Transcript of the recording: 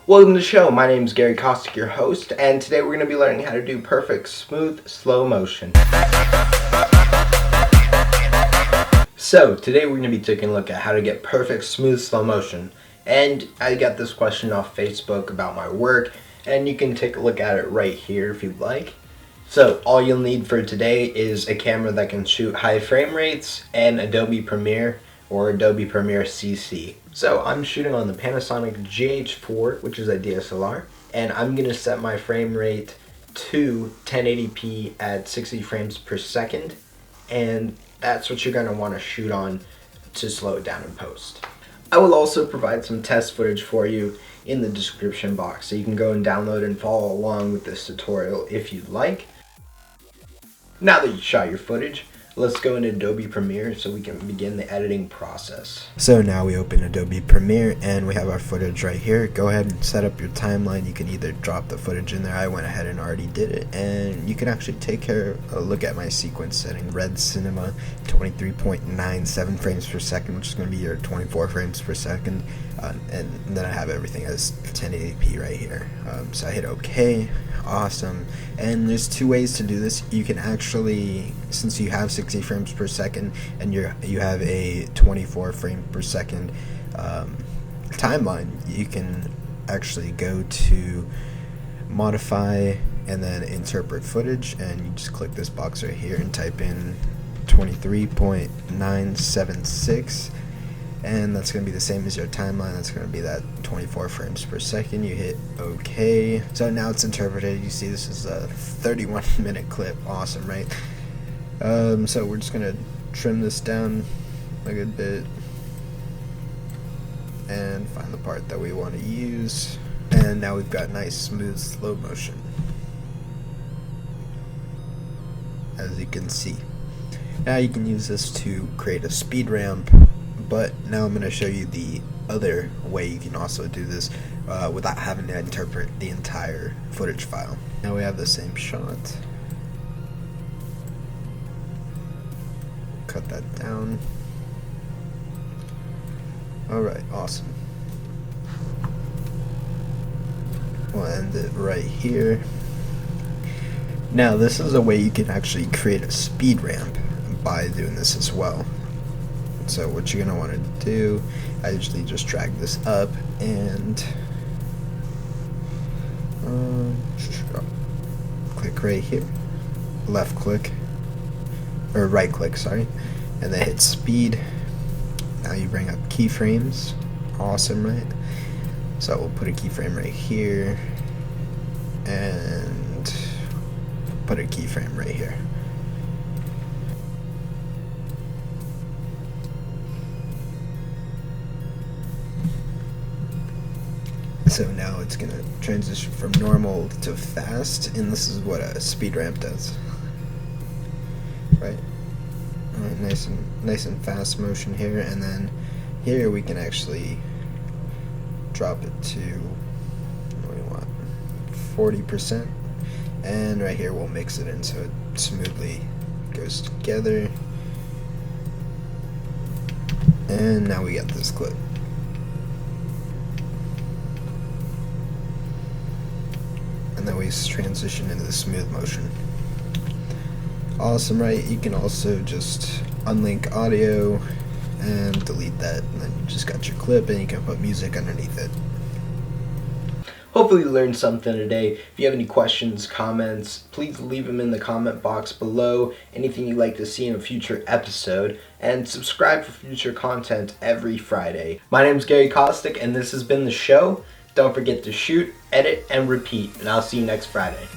Welcome to the show. My name is Gary Kostik, your host, and today we're going to be learning how to do perfect, smooth, slow motion. So, today we're going to be taking a look at how to get perfect, smooth, slow motion. And I got this question off Facebook about my work, and you can take a look at it right here if you'd like. So, all you'll need for today is a camera that can shoot high frame rates and Adobe Premiere or Adobe Premiere CC. So I'm shooting on the Panasonic GH4, which is a DSLR, and I'm going to set my frame rate to 1080p at 60 frames per second, and that's what you're going to want to shoot on to slow it down in post. I will also provide some test footage for you in the description box, so you can go and download and follow along with this tutorial if you'd like. Now that you shot your footage, let's go into Adobe Premiere so we can begin the editing process. So now we open Adobe Premiere and we have our footage right here. Go ahead and set up your timeline. You can either drop the footage in there. I went ahead and already did it, and you can actually take a look at my sequence setting. Red Cinema 23.97 frames per second, which is going to be your 24 frames per second, and then I have everything as 1080p right here. So I hit OK. Awesome. And there's two ways to do this. You can actually, since you have 60 frames per second and you have a 24 frame per second timeline, you can actually go to modify and then interpret footage, and you just click this box right here and type in 23.976, and that's going to be the same as your timeline. That's going to be that 24 frames per second. You hit OK. So now it's interpreted. You see this is a 31-minute clip. Awesome, right? So we're just going to trim this down a good bit and find the part that we want to use. And now we've got nice, smooth, slow motion, as you can see. Now you can use this to create a speed ramp. But now I'm going to show you the other way you can also do this without having to interpret the entire footage file. Now we have the same shot. Cut that down. Alright, awesome. We'll end it right here. Now this is a way you can actually create a speed ramp by doing this as well. So what you're going to want to do, I usually just drag this up and click right here, left click, or right click, sorry, and then hit speed. Now you bring up keyframes. Awesome, right? So we'll put a keyframe right here and put a keyframe right here. So now it's going to transition from normal to fast, and this is what a speed ramp does. Right? Alright, nice and fast motion here, and then here we can actually drop it to, what do we want, 40%, and right here we'll mix it in so it smoothly goes together. And now we get this clip. And then we transition into the smooth motion. Awesome, right? You can also just unlink audio and delete that, and then you just got your clip, and you can put music underneath it. Hopefully you learned something today. If you have any questions, comments, please leave them in the comment box below. Anything you'd like to see in a future episode, and subscribe for future content every Friday. My name is Gary Kostik, and this has been the show. Don't forget to shoot, edit, and repeat, and I'll see you next Friday.